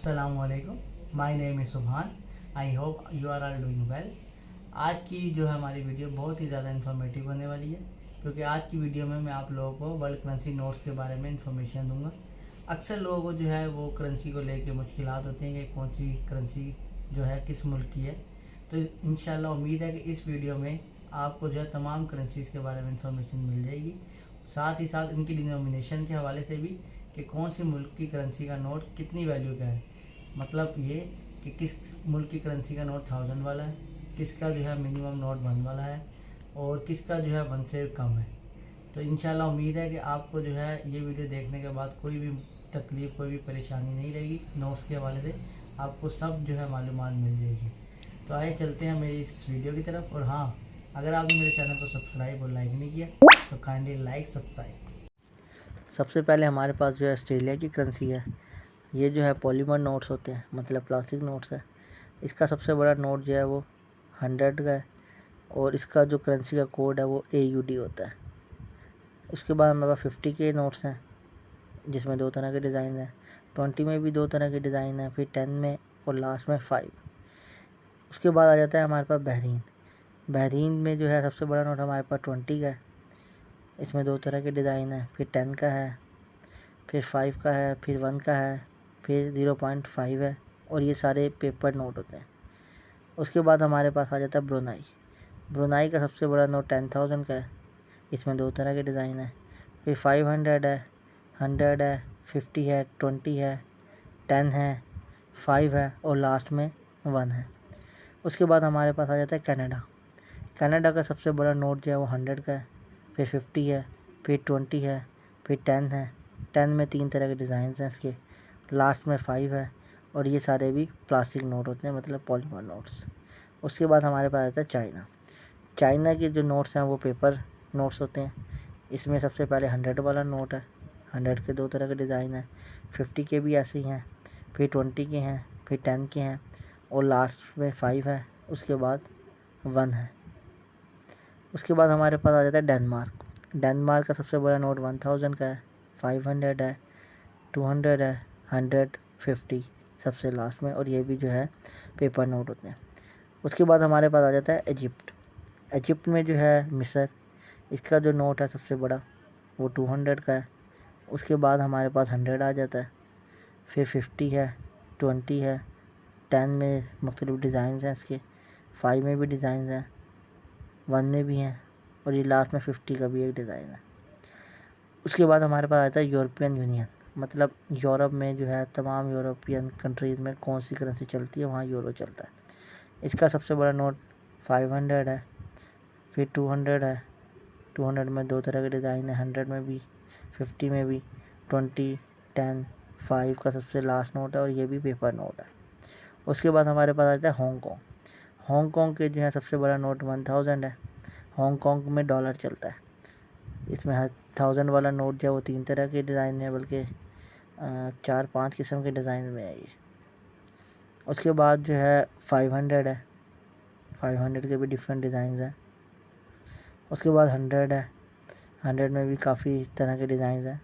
अस्सलामुअलैकुम, my name is Subhan. I hope you are all doing well. आज की जो है हमारी वीडियो बहुत ही ज़्यादा इन्फॉर्मेटिव होने वाली है, क्योंकि आज की वीडियो में मैं आप लोगों को वर्ल्ड करेंसी नोट्स के बारे में इन्फॉर्मेशन दूंगा। अक्सर लोगों को जो है वो करेंसी को लेके मुश्किलात होती हैं कि कौन सी करेंसी जो है किस मुल्क की है। तो इंशाल्लाह उम्मीद है कि इस वीडियो में आपको जो है तमाम करेंसीज़ के बारे में इन्फॉर्मेशन मिल जाएगी, साथ ही साथ इनकी डिनोमिनेशन के हवाले से भी कि कौन सी मुल्क की करेंसी का नोट कितनी वैल्यू का है। मतलब ये कि किस मुल्क की करेंसी का नोट 1000 वाला है, किसका जो है मिनिमम नोट 1 वाला है और किसका जो है 1 से कम है। तो इंशाल्लाह उम्मीद है कि आपको जो है ये वीडियो देखने के बाद कोई भी तकलीफ़ कोई भी परेशानी नहीं रहेगी। नोट्स के हवाले से आपको सब जो है मालूमात मिल जाएगी। तो आइए चलते हैं मेरी इस वीडियो की तरफ। और हाँ, अगर आपने मेरे चैनल को सब्सक्राइब और लाइक नहीं किया तो काइंडली लाइक सब्सक्राइब। सबसे पहले हमारे पास जो है ऑस्ट्रेलिया की करेंसी है। ये जो है पॉलीमर नोट्स होते हैं, मतलब प्लास्टिक नोट्स है। इसका सबसे बड़ा नोट जो है वो 100 का है और इसका जो करेंसी का कोड है वो AUD होता है। उसके बाद हमारे पास 50 के नोट्स हैं, जिसमें 2 तरह के डिज़ाइन हैं। 20 में भी 2 तरह के डिज़ाइन हैं, फिर 10 में और लास्ट में 5। उसके बाद आ जाता है हमारे पास बहरीन। बहरीन में जो है सबसे बड़ा नोट हमारे पास 20 का है। इसमें 2 तरह के डिज़ाइन हैं, फिर 10 का है, फिर 5 का है, फिर 1 का है, फिर 0.5 है और ये सारे पेपर नोट होते हैं। उसके बाद हमारे पास आ जाता है ब्रुनाई। ब्रुनाई का सबसे बड़ा नोट 10,000 का है। इसमें 2 तरह के डिज़ाइन हैं, फिर 500 है, 100 है, 50 है, 20 है, 10 है, 5 है और लास्ट में 1 है। उसके बाद हमारे पास आ जाता है कनाडा। कनाडा का सबसे बड़ा नोट जो है वो 100 का है, फिर 50 है, फिर 20 है, फिर 10 है। 10 में 3 तरह के डिज़ाइन हैं इसके, लास्ट में 5 है और ये सारे भी प्लास्टिक नोट होते हैं, मतलब पॉलीमर नोट्स। उसके बाद हमारे पास आता है चाइना। चाइना के जो नोट्स हैं वो पेपर नोट्स होते हैं। इसमें सबसे पहले 100 वाला नोट है। 100 के 2 तरह के डिज़ाइन हैं, 50 के भी ऐसे ही हैं, फिर 20 के हैं, फिर 10 के हैं और लास्ट में 5 है। उसके बाद 1 है। उसके बाद हमारे पास आ जाता है डेनमार्क। डेनमार्क का सबसे बड़ा नोट 1000 का है, 500 है, 200 है, 100, 50 सबसे लास्ट में, और ये भी जो है पेपर नोट होते हैं। उसके बाद हमारे पास आ जाता है इजिप्ट। इजिप्ट में जो है मिस्र, इसका जो नोट है सबसे बड़ा वो 200 का है। उसके बाद हमारे पास 100 आ जाता है, फिर 50 है, 20 है, 10 में मुख्तलिफ डिज़ाइन हैं इसके, 5 में भी डिज़ाइन हैं, 1 में भी हैं और ये लास्ट में 50 का भी एक डिज़ाइन है। उसके बाद हमारे पास आता है यूरोपियन यूनियन, मतलब यूरोप में जो है तमाम यूरोपियन कंट्रीज़ में कौन सी करेंसी चलती है, वहाँ यूरो चलता है। इसका सबसे बड़ा नोट 500 है, फिर 200 है। 200 में 2 तरह के डिज़ाइन है, 100 में भी, 50 में भी, 20, 10, 5 का सबसे लास्ट नोट है और ये भी पेपर नोट है। उसके बाद हमारे पास आता है हांगकॉन्ग। हांगकॉन्ग के जो है सबसे बड़ा नोट 1000 है। हांगकॉन्ग में डॉलर चलता है। इसमें 1000 वाला नोट जो है वो 3 तरह के डिज़ाइन में, बल्कि 4-5 किस्म के डिज़ाइन में है ये। उसके बाद जो है 500 है, 500 के भी डिफरेंट डिज़ाइन हैं। उसके बाद 100 है, 100 में भी काफ़ी तरह के डिज़ाइन हैं।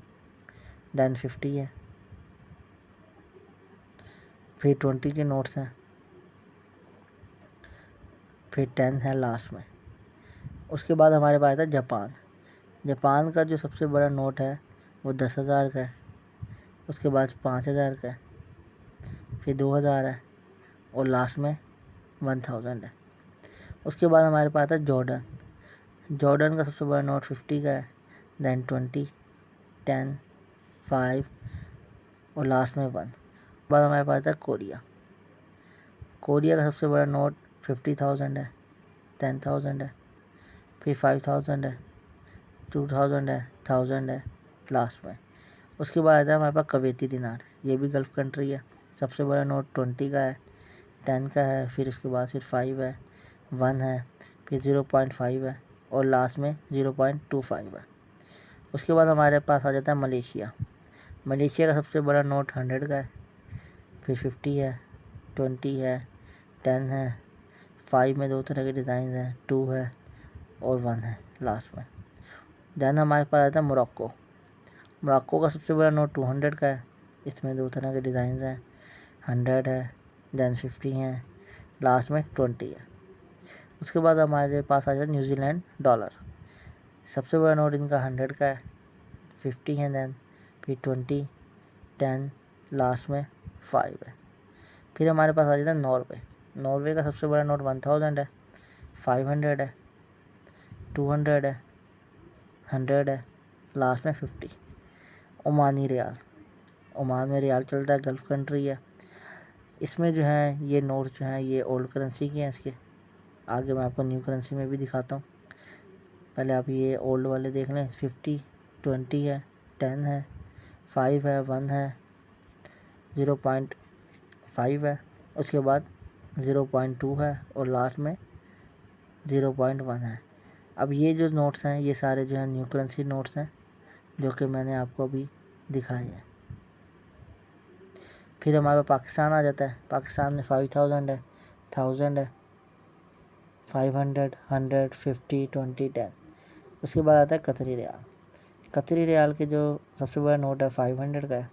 दैन 50 है, फिर 20 के नोट्स हैं, फिर 10 है लास्ट में। उसके बाद हमारे पास आता है जापान। जापान का जो सबसे बड़ा नोट है वो 10,000 का है। उसके बाद 5,000 का है, फिर 2,000 है और लास्ट में 1000 है। उसके बाद हमारे पास आता है जॉर्डन। जॉर्डन का सबसे बड़ा नोट 50 का है, दैन 20, 10, 5 और लास्ट में 1। बाद हमारे पास आता है कोरिया। कोरिया का सबसे बड़ा नोट 50,000 है, 10,000 है, फिर 5,000 है, 2,000 है, 1000 है लास्ट में। उसके बाद आता है हमारे पास कुवैती दिनार। ये भी गल्फ़ कंट्री है। सबसे बड़ा नोट 20 का है, 10 का है, फिर उसके बाद फिर 5 है, 1 है, फिर 0.5 है और लास्ट में 0.25 है। उसके बाद हमारे पास आ जाता है मलेशिया। मलेशिया का सबसे बड़ा नोट 100 का है, फिर 50 है, 20 है, 10 है, 5 में 2 तरह के डिज़ाइन हैं, 2 है और 1 है लास्ट में। दैन हमारे पास आता है मोरक्को। मोरक्को का सबसे बड़ा नोट 200 का है। इसमें 2 तरह के डिज़ाइन हैं, 100 है, देन 50 है, लास्ट में 20 है। उसके बाद हमारे पास आ जाता है न्यूजीलैंड डॉलर। सबसे बड़ा नोट इनका 100 का है, 50 है, देन फिर 20, 10, लास्ट में 5 है। फिर हमारे पास आ जाता है नॉर्वे। नॉर्वे का सबसे बड़ा नोट 1000 है, 500 है, 200 है, 100 है, लास्ट में 50। ओमानी रियाल, ओमान में रियाल चलता है, गल्फ़ कंट्री है। इसमें जो है ये नोट जो हैं ये ओल्ड करेंसी के हैं। इसके आगे मैं आपको न्यू करेंसी में भी दिखाता हूँ। पहले आप ये ओल्ड वाले देख लें। 50, 20 है, 10 है, 5 है, 1 है, 0.5 है, उसके बाद 0.2 है और लास्ट में 0.1 है। अब ये जो नोट्स हैं ये सारे जो हैं न्यू करेंसी नोट्स हैं जो कि मैंने आपको अभी दिखाए हैं। फिर हमारे पाकिस्तान आ जाता है। पाकिस्तान में 5000 है, 1000 है, 500, 100, 50, 20, 10। उसके बाद आता है कतरी रियाल। कतरी रियाल के जो सबसे बड़ा नोट है 500 का है,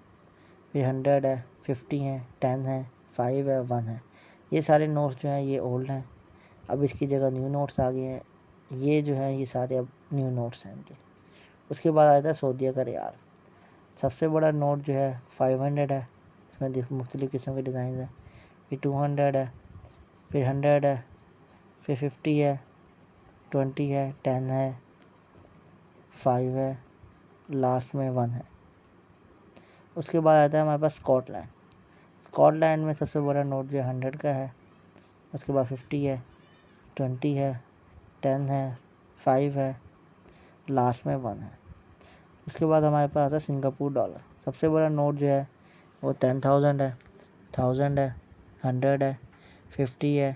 फिर 100 है, 50 है, 10 है, 5 है, 1 है। ये सारे नोट्स जो हैं ये ओल्ड हैं। अब इसकी जगह न्यू नोट्स आ गए हैं। ये जो हैं ये सारे अब न्यू नोट्स हैं इनके। उसके बाद आता है सऊदीया का रियाल। सबसे बड़ा नोट जो है 500 है। इसमें मुख्तलिफ़ किस्म के डिज़ाइन हैं। फिर 200 है, फिर 100 है, फिर 50 है, 20 है, 10 है, 5 है, लास्ट में 1 है। उसके बाद आता है हमारे पास स्कॉटलैंड। स्कॉटलैंड में सबसे बड़ा नोट जो 100 का है। उसके बाद 50 है, 20 है, 10 है, 5 है, लास्ट में 1 है। उसके बाद हमारे पास आता है सिंगापुर डॉलर। सबसे बड़ा नोट जो है वो 10,000 है, 1000 है, 100 है, 50 है,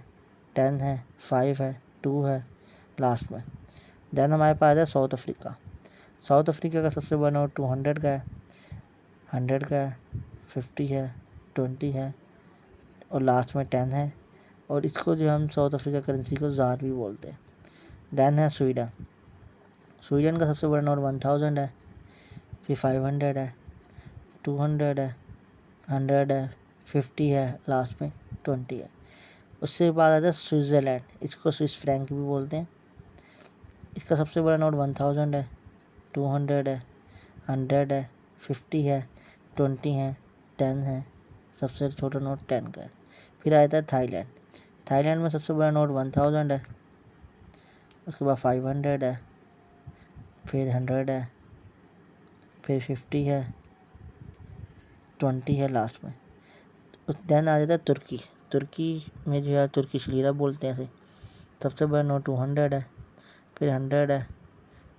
10 है, 5 है, 2 है, लास्ट में। देन हमारे पास है साउथ अफ्रीका। साउथ अफ्रीका का सबसे बड़ा नोट 200 का है, 100 का है, 50 है, 20 है और लास्ट में 10 है। और इसको जो हम साउथ अफ्रीका करेंसी को ज़ार भी बोलते हैं। देन है स्वीडन। स्वीडन का सबसे बड़ा नोट 1000 है, फिर 500 है, 200 है, 100 है, 50 है, लास्ट में 20 है। उससे बाद आता है स्विट्ज़रलैंड। इसको स्विस फ्रैंक भी बोलते हैं। इसका सबसे बड़ा नोट 1000 है, 200 है, 100 है, 50 है, 20 है, 10 है, सबसे छोटा नोट 10 का है। फिर आता है थाईलैंड। थाईलैंड में सबसे बड़ा नोट 1000 है, उसके बाद 500 है, फिर 100 है, फिर 50 है, 20 है, लास्ट में। देन आ जाता है तुर्की। तुर्की में जो है तुर्किश लीरा बोलते हैं इसे। सबसे बड़ा नोट 200 है, फिर 100 है,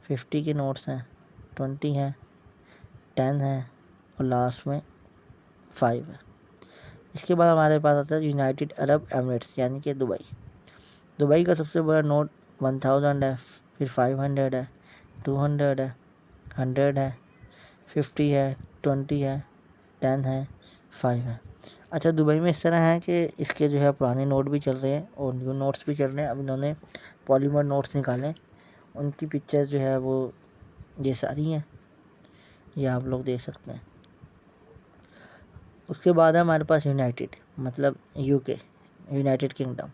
50 के नोट्स हैं, 20 है, 10 है और लास्ट में 5 है। इसके बाद हमारे पास आता है यूनाइटेड अरब एमिरेट्स यानी कि दुबई। दुबई का सबसे बड़ा नोट 1000 है, फिर 500 है, 200 है, 100 है, 50 है, 20 है, 10 है, 5 है। अच्छा, दुबई में इस तरह है कि इसके जो है पुराने नोट भी चल रहे हैं और न्यू नोट्स भी चल रहे हैं। अब इन्होंने पॉलीमर नोट्स निकाले, उनकी पिक्चर्स जो है वो ये सारी हैं, ये आप लोग देख सकते हैं। उसके बाद है हमारे पास यूनाइटेड मतलब यूके, यूनाइटेड किंगडम।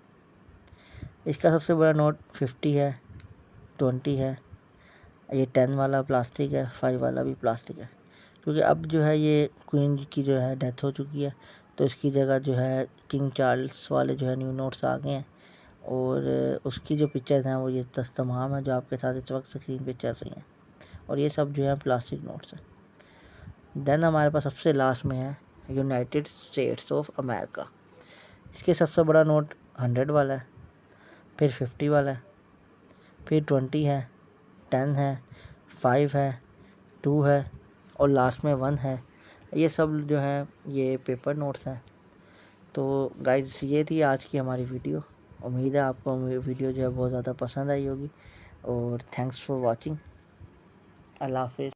इसका सबसे बड़ा नोट 50 है, 20 है, ये 10 वाला प्लास्टिक है, 5 वाला भी प्लास्टिक है। क्योंकि अब जो है ये क्वीन की जो है डेथ हो चुकी है, तो इसकी जगह जो है किंग चार्ल्स वाले जो है न्यू नोट्स आ गए हैं और उसकी जो पिक्चर्स हैं वो ये तमाम है जो आपके साथ इस वक्त स्क्रीन पे चल रही हैं और ये सब जो है प्लास्टिक नोट्स हैं। देन हमारे पास सबसे लास्ट में है यूनाइटेड स्टेट्स ऑफ अमेरिका। इसके सबसे बड़ा नोट 100 वाला है, फिर 50 वाला है, फिर 20 है, 10 है, 5 है, 2 है और लास्ट में 1 है। ये सब जो है ये पेपर नोट्स हैं। तो गाइस ये थी आज की हमारी वीडियो। उम्मीद है आपको वीडियो जो है बहुत ज़्यादा पसंद आई होगी और थैंक्स फॉर वॉचिंग। अल्लाह हाफिज़।